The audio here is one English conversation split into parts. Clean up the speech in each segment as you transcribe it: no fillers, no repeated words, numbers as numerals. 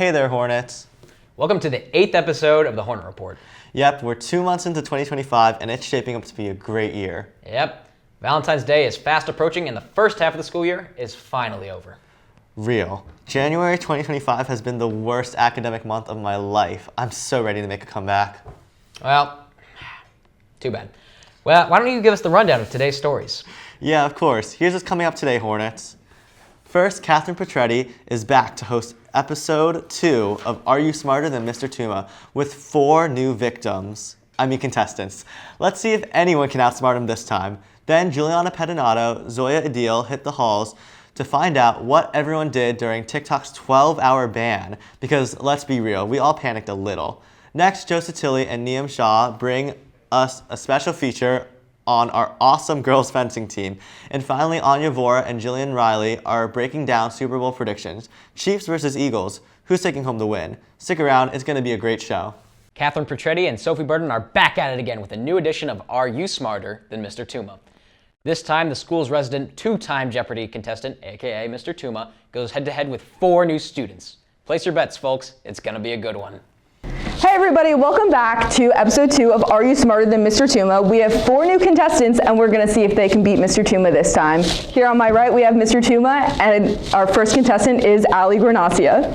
Hey there, Hornets. Welcome to the 8th episode of the Hornet Report. Yep, we're 2 months into 2025 and it's shaping up to be a great year. Yep, Valentine's Day is fast approaching and the first half of the school year is finally over. Real. January 2025 has been the worst academic month of my life. I'm so ready to make a comeback. Well, too bad. Well, why don't you give us the rundown of today's stories? Yeah, of course. Here's what's coming up today, Hornets. First, Petretti is back to host episode 2 of Are You Smarter Than Mr. Tuma with 4 new contestants. Let's see if anyone can outsmart him this time. Then Juliana Pettinato, Zoya Adil hit the halls to find out what everyone did during TikTok's 12-hour ban, because let's be real, we all panicked a little. Next, Joseph Sottile and Niam Shah bring us a special feature on our awesome girls fencing team. And finally, Aanya, Vora, and Jillian Reilly are breaking down Super Bowl predictions. Chiefs versus Eagles. Who's taking home the win? Stick around, it's going to be a great show. Petretti and Sophie are back at it again with a new edition of Are You Smarter Than Mr. Tuma? This time, the school's resident 2-time Jeopardy contestant, aka Mr. Tuma, goes head-to-head with 4 new students. Place your bets, folks. It's going to be a good one. Hey everybody, welcome back to episode 2 of Are You Smarter Than Mr. Tuma? We have 4 new contestants and we're going to see if they can beat Mr. Tuma this time. Here on my right we have Mr. Tuma and our first contestant is Ali Granacia.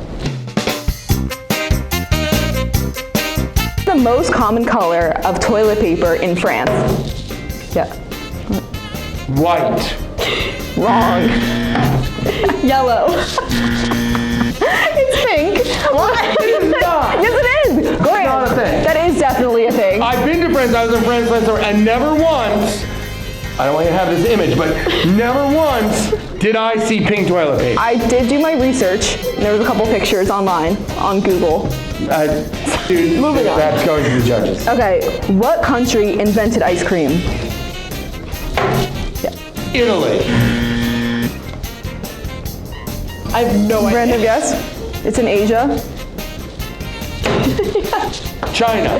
The most common color of toilet paper in France? Yeah. White. Wrong. Yellow. It's pink. What? It's not. Yes it is. Go ahead. Not a thing. That is definitely a thing. I've been to France. I was in France last summer, and never once, I don't want you to have this image, but never once did I see pink toilet paper. I did do my research. There was a couple pictures online on Google. Dude, Moving on. That's going to the judges. Okay, what country invented ice cream? Italy. I have no idea. Random guess? It's in Asia. China.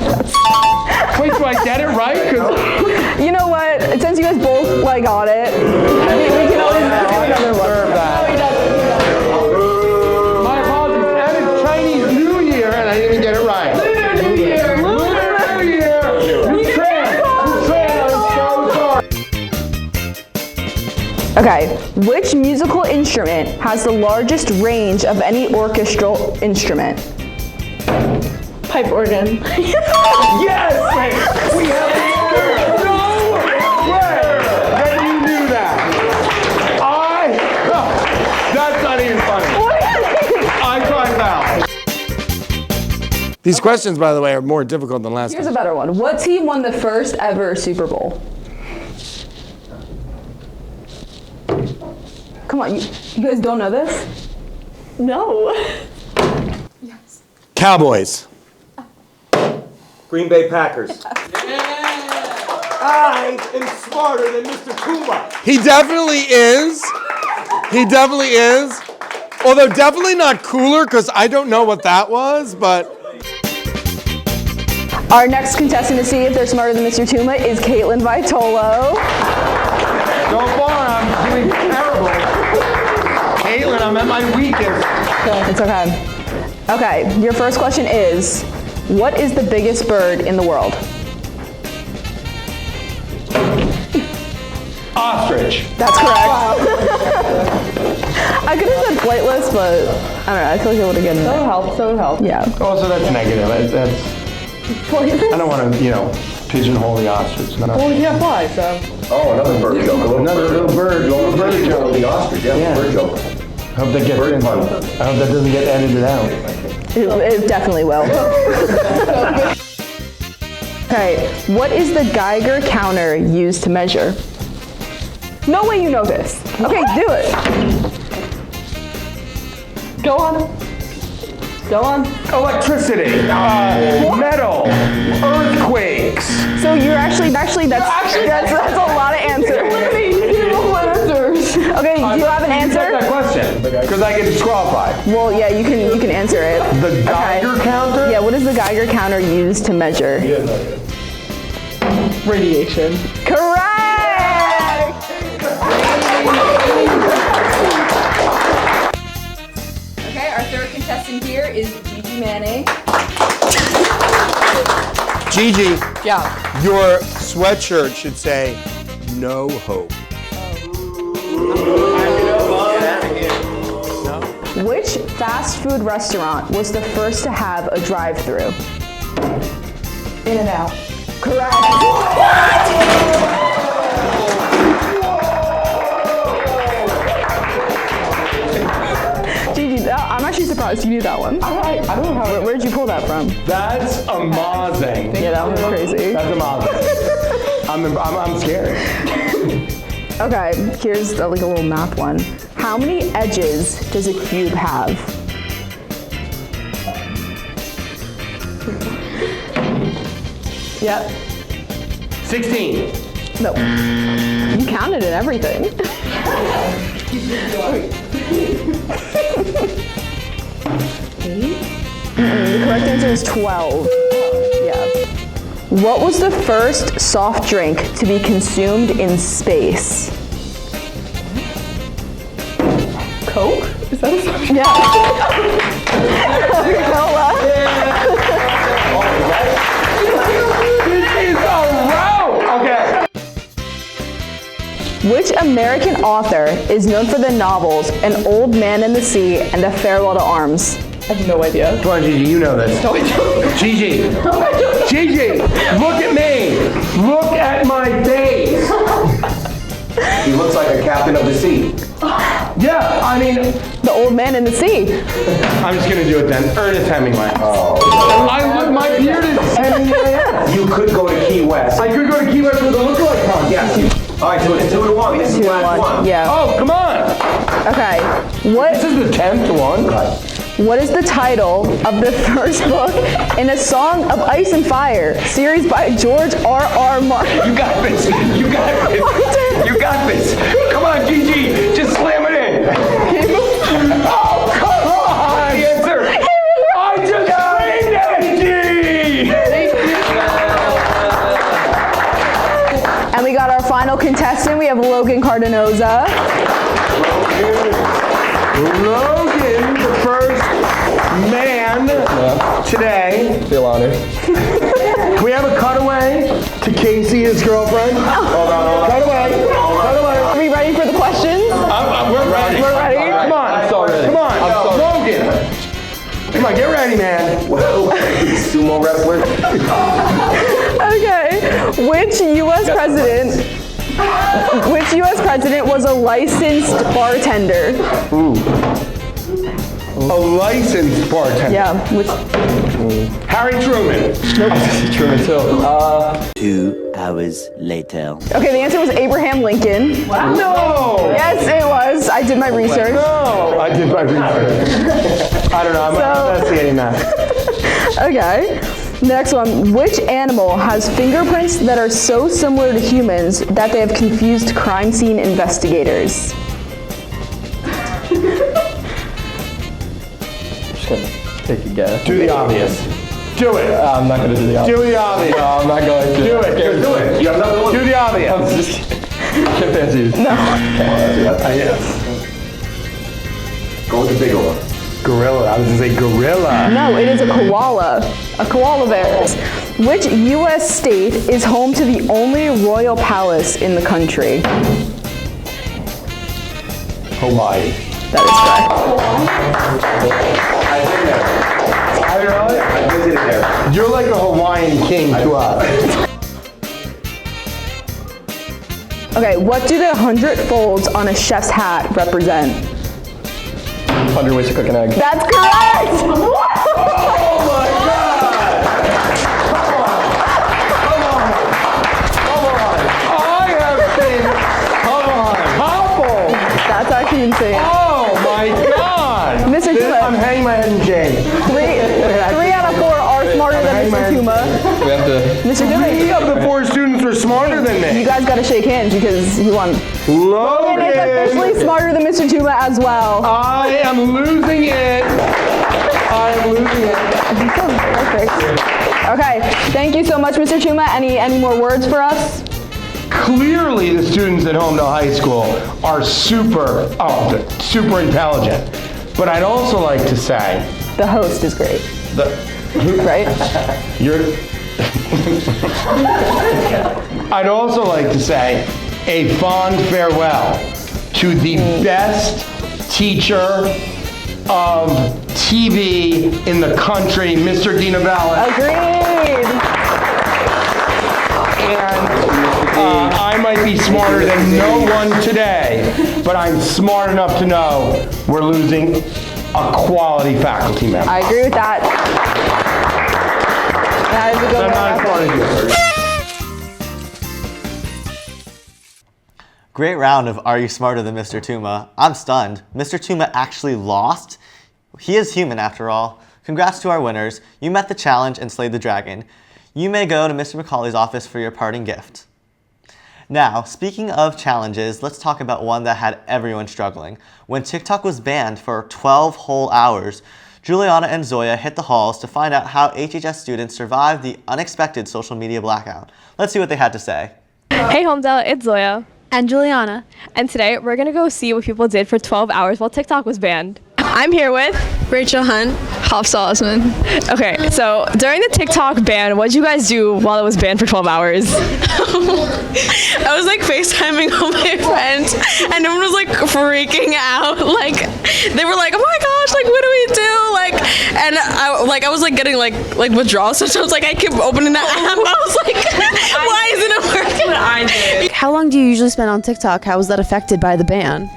Wait, do I get it right? You know what? Since you guys both got it, we can always do another one. My apologies. And it's Chinese New Year, and I didn't get it right. Lunar New Year. Lunar New Year. I'm so sorry. Okay, which musical instrument has the largest range of any orchestral instrument? Pipe organ. Yes! Wait, we have no way that you knew that. That's not even funny. I tried foul. These questions, by the way, are more difficult than last Here's a better one. What team won the first ever Super Bowl? Come on, you guys don't know this? No. Yes. Cowboys. Green Bay Packers. I am smarter than Mr. Tuma. He definitely is. He definitely is. Although definitely not cooler, because I don't know what that was, but. Our next contestant to see if they're smarter than Mr. Tuma is Caitlin Vitolo. So far, I'm doing terrible. Caitlin, I'm at my weakest. It's okay. Okay, your first question is, what is the biggest bird in the world? Ostrich. That's correct. I could have said flightless, but I don't know, I feel like it would have gotten it. So it would help. Yeah. Also, that's negative. Flightless? I don't want to, pigeonhole the ostrich. No. Well, we can't fly, so. Oh, another bird joke. Another little bird joke. The ostrich, yeah, bird joke. I hope that Bird fun. I hope that doesn't get edited out. It definitely will. Okay, what is the Geiger counter used to measure? No way you know this. Okay, do it. Go on. Go on. Electricity, metal, earthquakes. So you're actually that's a lot of answers. Okay, do you have an answer? That question, because I get disqualified. Well, yeah, you can answer it. The Geiger counter? Yeah, what is the Geiger counter used to measure? Radiation. Correct! Okay, our third contestant here is Gigi Manning. Gigi, Yeah. your sweatshirt should say, no hope. Which fast food restaurant was the first to have a drive-thru? In-N-Out. Correct. Gigi, I'm actually surprised you knew that one. I don't know how. Where did you pull that from? That's amazing. Yeah, that one was crazy. That's amazing. I'm scared. Okay, here's like a little math one. How many edges does a cube have? Yep. 16. No. You counted and everything. The correct answer is 12. Yeah. What was the first soft drink to be consumed in space? Coke? Is that a soft drink? Yeah. Coca-Cola. Which American author is known for the novels An Old Man and the Sea and A Farewell to Arms? I have no idea. Come on, Gigi, you know this. No, I don't. Gigi, Gigi, look at me. Look at my face. He looks like a captain of the sea. Yeah, I mean, The Old Man and the Sea. I'm just gonna do it then. Ernest Hemingway. Oh. My beard is Hemingway. You could go to Key West. I could go to Key West with a lookalike contest. Yes. All right, so it's 2-1. This is the last one. Yeah. Oh, come on. Okay. This is the 10th one. What is the title of the first book in A Song of Ice and Fire, series by George R.R. Martin? You got this. You got this. You got this. Come on, Gigi. Just slam it in. Oh, come on. The answer. I just framed it, And we got our final contestant. We have Logan Cardenoza. Logan, the first man today. Feel honored. Can we have a cutaway to Casey, his girlfriend? Hold on. Cutaway. Are we ready for the questions? We're ready. We're ready? Come on. I'm so ready. Come on. Logan. Come on, get ready, man. Sumo wrestler. Okay. Which U.S. president was a licensed bartender? A licensed bartender. Yeah. Which? Harry Truman. Truman too. 2 hours later. Okay, the answer was Abraham Lincoln. No. Yes, it was. I did my research. No. I did my research. I don't know. I'm not investigating that. Okay. Next one. Which animal has fingerprints that are so similar to humans that they have confused crime scene investigators? Just gonna take a guess. Do the obvious. Do it. I'm not gonna do the obvious. Do the obvious. No, I'm not going to. Do it. Do it. You have nothing to lose. Do the obvious. I'm just chimpanzees. No. Go with the bigger one. Gorilla. I was gonna say gorilla. No, it is a koala. A koala bear. Which U.S. state is home to the only royal palace in the country? Hawaii. That is correct. I've been there. I visited there. You're like a Hawaiian king to us. Okay, what do the 100 folds on a chef's hat represent? 100 ways to cook an egg. That's correct! Oh my God! Come on! I have been humbled. That's actually insane. Oh my God! Mr. Tuma. I'm hanging my head in shame. 3 out of 4 are smarter than Mr. Tuma. We have to. Mr. Tuma, 3 of the 4 students were smarter than you me. guys gotta shake hands because you won. Logan! And it's officially smarter than Mr. Tuma as well. I am losing it. I am losing it. Perfect. Okay, thank you so much, Mr. Tuma. Any more words for us? Clearly, the students at Holmdel High School are super intelligent. But I'd also like to say, The host is great, right? I'd also like to say a fond farewell to the best teacher of TV in the country, Mr. DeNovellis. Agreed. And I might be smarter than no one today, but I'm smart enough to know we're losing a quality faculty member. I agree with that. That is a good I'm not one. as smart as you. Great round of Are You Smarter Than Mr. Tuma? I'm stunned. Mr. Tuma actually lost? He is human after all. Congrats to our winners. You met the challenge and slayed the dragon. You may go to Mr. McCauley's office for your parting gift. Now, speaking of challenges, let's talk about one that had everyone struggling. When TikTok was banned for 12 whole hours, Juliana and Zoya hit the halls to find out how HHS students survived the unexpected social media blackout. Let's see what they had to say. Hey Holmdel, it's Zoya. And Juliana. And today we're gonna go see what people did for 12 hours while TikTok was banned. I'm here with Rachel Hunt. Hafsa Osman. Okay, so during the TikTok ban, what did you guys do while it was banned for 12 hours? I was like FaceTiming all my friends and everyone was like freaking out. Like they were like, oh my gosh, like what do we do? Like and I was like getting like withdrawals, so I was like I kept opening the app. I was like, why isn't it working? I did. How long do you usually spend on TikTok? How was that affected by the ban?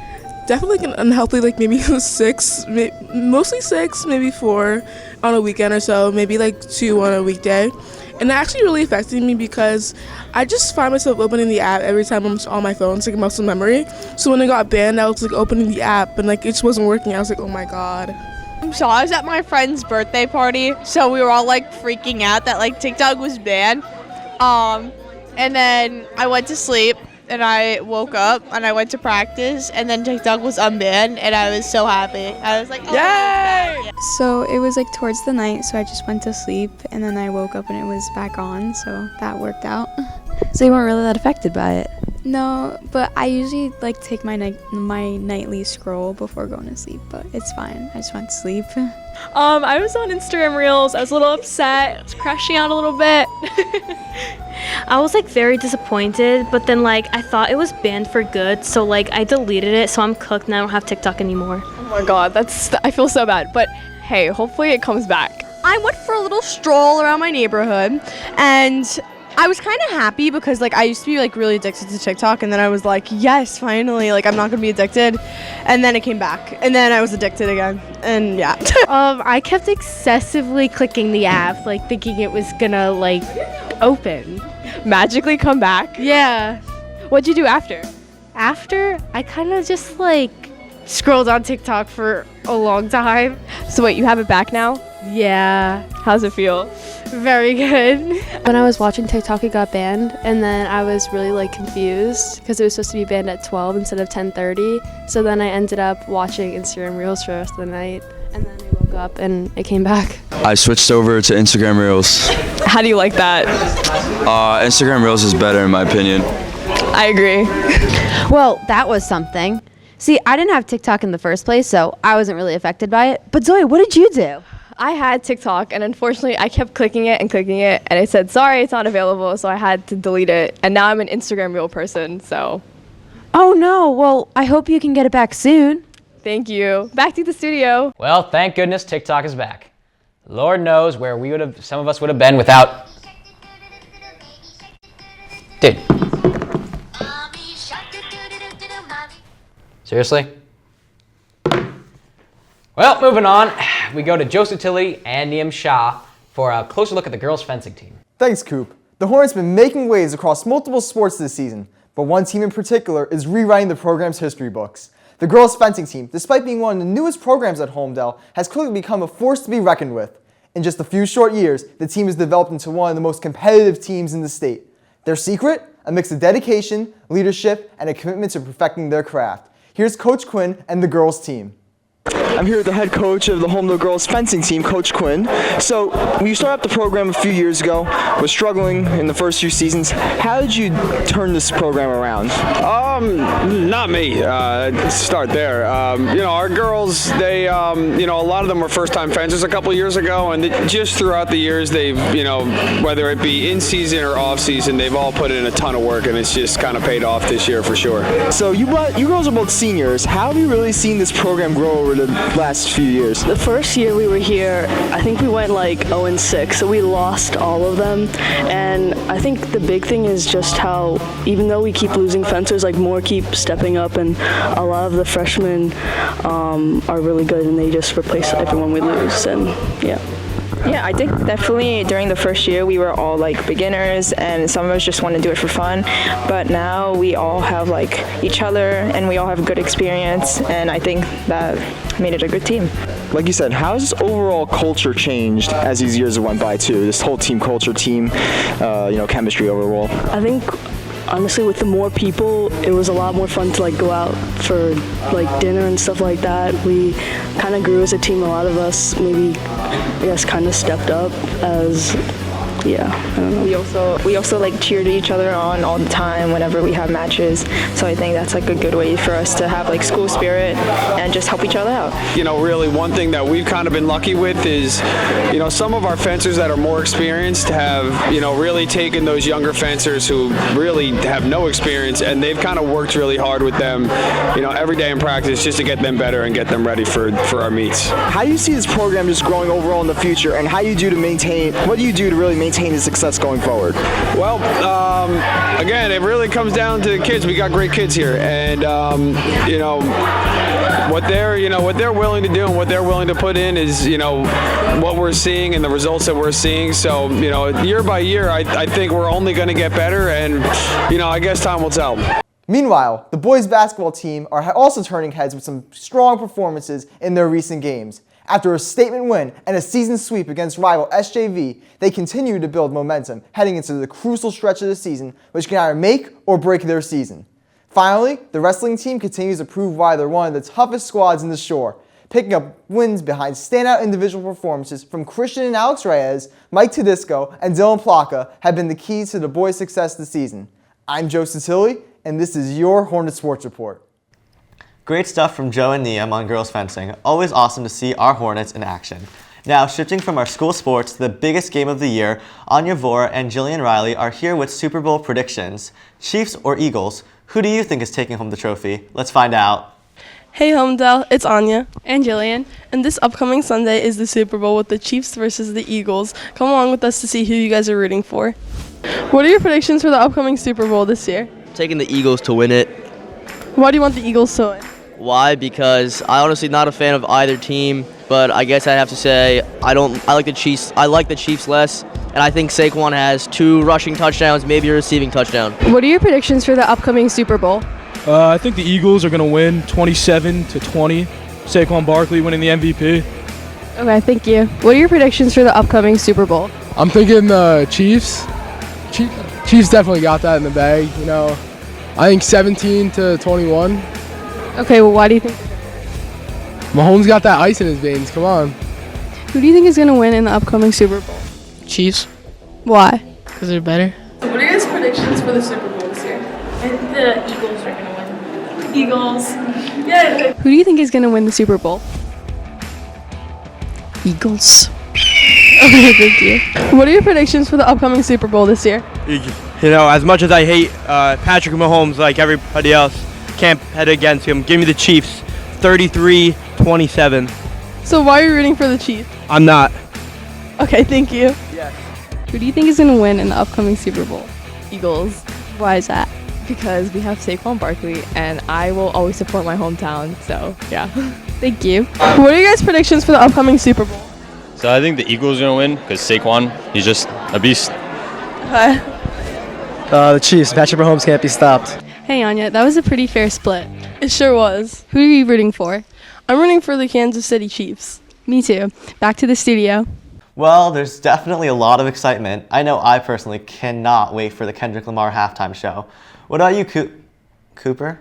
Definitely like unhealthy, like maybe 6, mostly 6, maybe 4 on a weekend or so, maybe like 2 on a weekday. And that actually really affected me because I just find myself opening the app every time I'm on my phone. It's like muscle memory. So when it got banned, I was like opening the app and like it just wasn't working. I was like, oh my God. So I was at my friend's birthday party, so we were all like freaking out that like TikTok was banned. And then I went to sleep. And I woke up and I went to practice and then TikTok was unbanned and I was so happy. I was like, oh, yay! So it was like towards the night, so I just went to sleep and then I woke up and it was back on, so that worked out. So you weren't really that affected by it? No, but I usually like take my nightly scroll before going to sleep, but it's fine. I just went to sleep. I was on Instagram Reels. I was a little upset. I was crashing out a little bit. I was like very disappointed, but then like I thought it was banned for good, so like I deleted it, so I'm cooked and I don't have TikTok anymore. Oh my God, I feel so bad, but hey, hopefully it comes back. I went for a little stroll around my neighborhood and I was kind of happy because like I used to be like really addicted to TikTok and then I was like, yes, finally, like I'm not gonna be addicted. And then it came back and then I was addicted again and yeah. I kept excessively clicking the app, like thinking it was gonna like open. Magically come back? Yeah. What'd you do after? After, I kind of just like scrolled on TikTok for a long time. So wait, you have it back now? Yeah. How's it feel? Very good. When I was watching TikTok, it got banned, and then I was really like confused because it was supposed to be banned at 12 instead of 10:30. So then I ended up watching Instagram Reels for the rest of the night, and then I woke up and it came back. I switched over to Instagram Reels. How do you like that? Instagram Reels is better in my opinion. I agree. Well, that was something. See, I didn't have TikTok in the first place, so I wasn't really affected by it. But Zoe, what did you do? I had TikTok, and unfortunately, I kept clicking it, and it said, sorry, it's not available, so I had to delete it. And now I'm an Instagram Reel person, so. Oh no, well, I hope you can get it back soon. Thank you. Back to the studio. Well, thank goodness TikTok is back. Lord knows where some of us would have been without. Dude. Seriously? Well, moving on, we go to Joseph Sottile and Niam Shah for a closer look at the girls' fencing team. Thanks, Coop. The Hornets have been making waves across multiple sports this season, but one team in particular is rewriting the program's history books. The girls' fencing team, despite being one of the newest programs at Holmdel, has clearly become a force to be reckoned with. In just a few short years, the team has developed into one of the most competitive teams in the state. Their secret? A mix of dedication, leadership, and a commitment to perfecting their craft. Here's Coach Quinn and the girls' team. I'm here with the head coach of the Holmdel Girls Fencing team, Coach Quinn. So, when you started up the program a few years ago, was struggling in the first few seasons. How did you turn this program around? Not me. Start there. Our girls, they, a lot of them were first-time fencers a couple years ago, and just throughout the years, they've, whether it be in season or off season, they've all put in a ton of work, and it's just kind of paid off this year for sure. So you girls are both seniors. How have you really seen this program grow over the last few years? The first year we were here, I think we went like 0-6, so we lost all of them. And I think the big thing is just how, even though we keep losing fencers, like more keep stepping up, and a lot of the freshmen are really good, and they just replace everyone we lose. And yeah. Yeah, I think definitely during the first year we were all like beginners and some of us just want to do it for fun, but now we all have like each other and we all have good experience, and I think that made it a good team. Like you said, how has this overall culture changed as these years have went by too? This whole team culture, chemistry overall. I think honestly, with the more people, it was a lot more fun to like go out for like dinner and stuff like that. We kind of grew as a team. A lot of us maybe, I guess, kind of stepped up as, I don't know. We also like cheered each other on all the time whenever we have matches. So I think that's like a good way for us to have like school spirit and just help each other out. Really one thing that we've kind of been lucky with is, some of our fencers that are more experienced have, really taken those younger fencers who really have no experience, and they've kind of worked really hard with them, every day in practice just to get them better and get them ready for our meets. How do you see this program just growing overall in the future, and what do you do to really maintain the success going forward? Well, again, it really comes down to the kids. We got great kids here, and what they're willing to do and what they're willing to put in is what we're seeing and the results that we're seeing. So year by year, I think we're only going to get better, and I guess time will tell. Meanwhile, the boys basketball team are also turning heads with some strong performances in their recent games. After a statement win and a season sweep against rival SJV, they continue to build momentum heading into the crucial stretch of the season, which can either make or break their season. Finally, the wrestling team continues to prove why they're one of the toughest squads in the shore, picking up wins behind standout individual performances from Christian and Alex Reyes, Mike Tedisco, and Dylan Plaka have been the keys to the boys' success this season. I'm Joseph Sottile, and this is your Hornet Sports Report. Great stuff from Joe and Niam on girls fencing. Always awesome to see our Hornets in action. Now, shifting from our school sports to the biggest game of the year, Aanya, Vora, and Jillian Reilly are here with Super Bowl predictions. Chiefs or Eagles, who do you think is taking home the trophy? Let's find out. Hey Holmdel, it's Aanya and Jillian, and this upcoming Sunday is the Super Bowl with the Chiefs versus the Eagles. Come along with us to see who you guys are rooting for. What are your predictions for the upcoming Super Bowl this year? Taking the Eagles to win it. Why do you want the Eagles to win? Why? Because I honestly not a fan of either team, but I guess I have to say I like the Chiefs. I like the Chiefs less, and I think Saquon has 2 rushing touchdowns, maybe a receiving touchdown. What are your predictions for the upcoming Super Bowl? I think the Eagles are going to win 27-20. Saquon Barkley winning the MVP. Okay, thank you. What are your predictions for the upcoming Super Bowl? I'm thinking the Chiefs. Chiefs definitely got that in the bag, I think 17-21. Okay, well, why do you think? Mahomes got that ice in his veins. Come on. Who do you think is going to win in the upcoming Super Bowl? Chiefs. Why? Because they're better. So what are your guys' predictions for the Super Bowl this year? I think the Eagles are going to win. Eagles. Yeah. Who do you think is going to win the Super Bowl? Eagles. Okay, thank you. What are your predictions for the upcoming Super Bowl this year? As much as I hate Patrick Mahomes like everybody else, can't head against him. Give me the Chiefs, 33-27. So why are you rooting for the Chiefs? I'm not. Okay, thank you. Yes. Who do you think is going to win in the upcoming Super Bowl? Eagles. Why is that? Because we have Saquon Barkley, and I will always support my hometown, so yeah. Thank you. What are your guys' predictions for the upcoming Super Bowl? So I think the Eagles are going to win because Saquon, he's just a beast. Okay. The Chiefs. Patrick Mahomes can't be stopped. Hey Aanya, that was a pretty fair split. It sure was. Who are you rooting for? I'm rooting for the Kansas City Chiefs. Me too. Back to the studio. Well, there's definitely a lot of excitement. I know I personally cannot wait for the Kendrick Lamar halftime show. What about you, Cooper?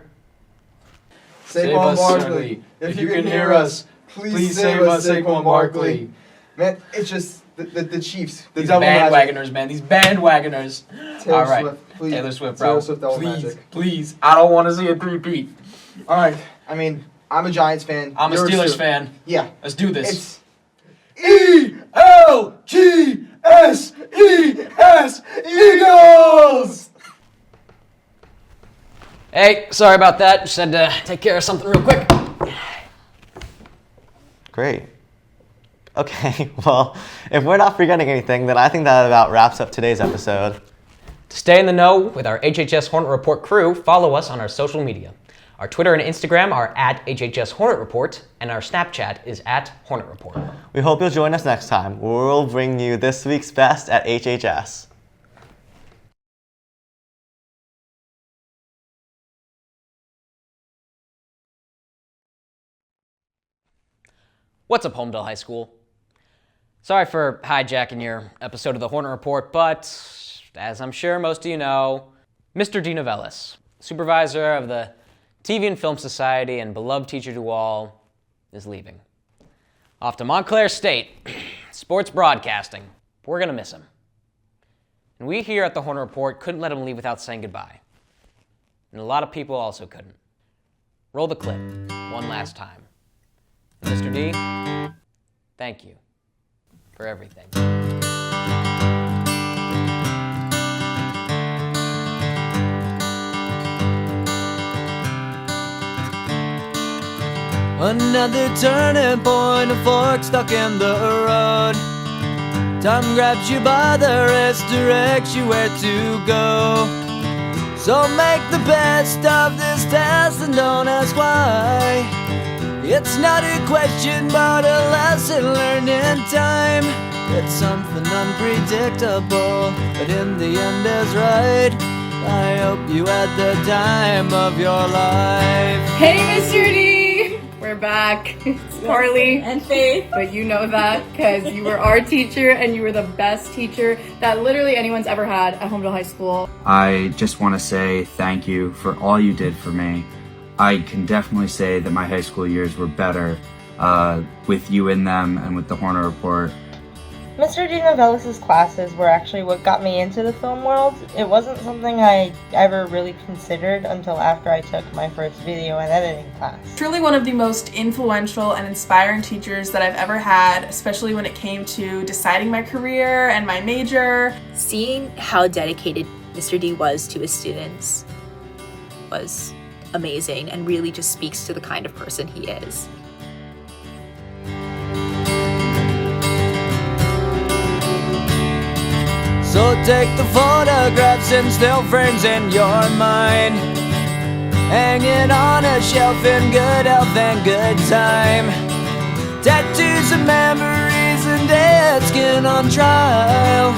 Saquon Barkley, if you can hear us, Please save us, Saquon Barkley. Man, it's just the Chiefs. These bandwagoners, man. These bandwagoners. Taylor All right. Swift, please. Taylor Swift, bro. Taylor Swift, double please, magic. please. I don't want to see a three-peat. All right. I mean, I'm a Giants fan. I'm a You're Steelers fan. Yeah. Let's do this. It's ELGSES Eagles! Hey, sorry about that. Just had to take care of something real quick. Great. Okay, well, if we're not forgetting anything, then I think that about wraps up today's episode. To stay in the know with our HHS Hornet Report crew, follow us on our social media. Our Twitter and Instagram are at HHS Hornet Report, and our Snapchat is at Hornet Report. We hope you'll join us next time, where we'll bring you this week's best at HHS. What's up, Holmdel High School? Sorry for hijacking your episode of the Hornet Report, but as I'm sure most of you know, Mr. DeNovellis, supervisor of the TV and Film Society and beloved teacher to all, is leaving. Off to Montclair State, sports broadcasting. We're gonna miss him. And we here at the Hornet Report couldn't let him leave without saying goodbye. And a lot of people also couldn't. Roll the clip one last time. Mr. D, thank you for everything. Another turning point, a fork stuck in the road. Time grabs you by the wrist, directs you where to go. So make the best of this test and don't ask why. It's not a question, but a lesson learned in time. It's something unpredictable, but in the end is right. I hope you had the time of your life. Hey, Mr. D! We're back. It's Carly and Faith, but you know that because you were our teacher and you were the best teacher that literally anyone's ever had at Holmdel High School. I just want to say thank you for all you did for me. I can definitely say that my high school years were better with you in them and with the Hornet Report. Mr. DeNovellis' classes were actually what got me into the film world. It wasn't something I ever really considered until after I took my first video and editing class. Truly one of the most influential and inspiring teachers that I've ever had, especially when it came to deciding my career and my major. Seeing how dedicated Mr. D was to his students was amazing and really just speaks to the kind of person he is. So take the photographs and still frames in your mind, hanging on a shelf in good health and good time. Tattoos of memories and dead skin on trial.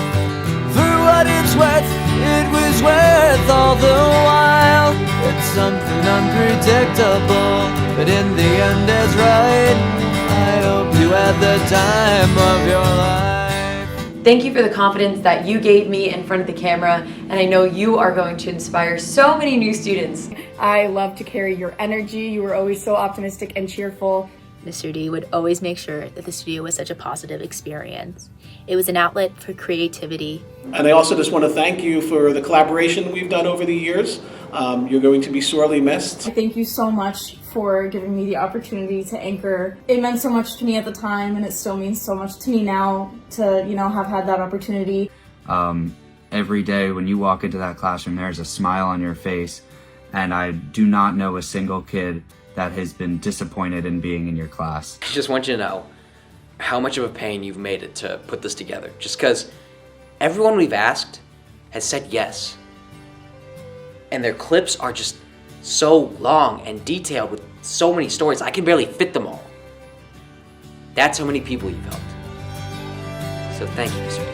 For what it's worth, it was worth all the while. It's something unpredictable, but in the end is right. I hope you had the time of your life. Thank you for the confidence that you gave me in front of the camera, and I know you are going to inspire so many new students. I love to carry your energy. You were always so optimistic and cheerful. Mr. D would always make sure that the studio was such a positive experience. It was an outlet for creativity. And I also just want to thank you for the collaboration we've done over the years. You're going to be sorely missed. Thank you so much for giving me the opportunity to anchor. It meant so much to me at the time, and it still means so much to me now to, have had that opportunity. Every day when you walk into that classroom, there's a smile on your face, and I do not know a single kid that has been disappointed in being in your class. I just want you to know how much of a pain you've made it to put this together. Just because everyone we've asked has said yes. And their clips are just so long and detailed with so many stories, I can barely fit them all. That's how many people you've helped. So thank you, Mr. D.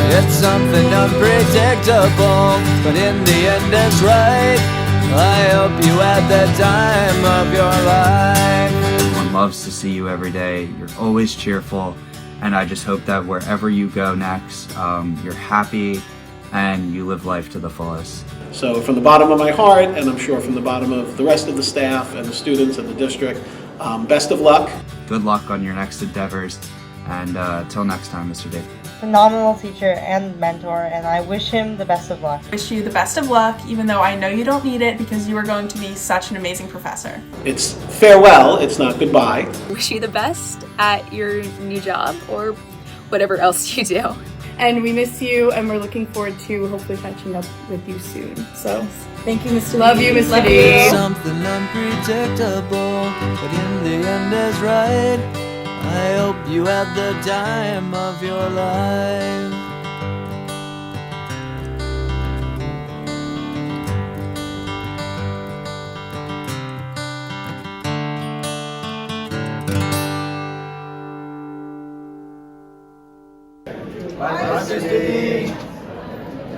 It's something unpredictable, but in the end it's right. I hope you had the time of your life. Everyone loves to see you every day. You're always cheerful, and I just hope that wherever you go next, you're happy and you live life to the fullest. So from the bottom of my heart, and I'm sure from the bottom of the rest of the staff and the students and the district, best of luck. Good luck on your next endeavors, and till next time, Mr. D. Phenomenal teacher and mentor, and I wish him the best of luck. Wish you the best of luck, even though I know you don't need it because you are going to be such an amazing professor. It's farewell, it's not goodbye. Wish you the best at your new job or whatever else you do. And we miss you, and we're looking forward to hopefully catching up with you soon. So, thank you, Mr. Love D. you, Mr. Love D. you. Something unpredictable, but in the end is right. I hope you had the time of your life. Bye, Mr. D.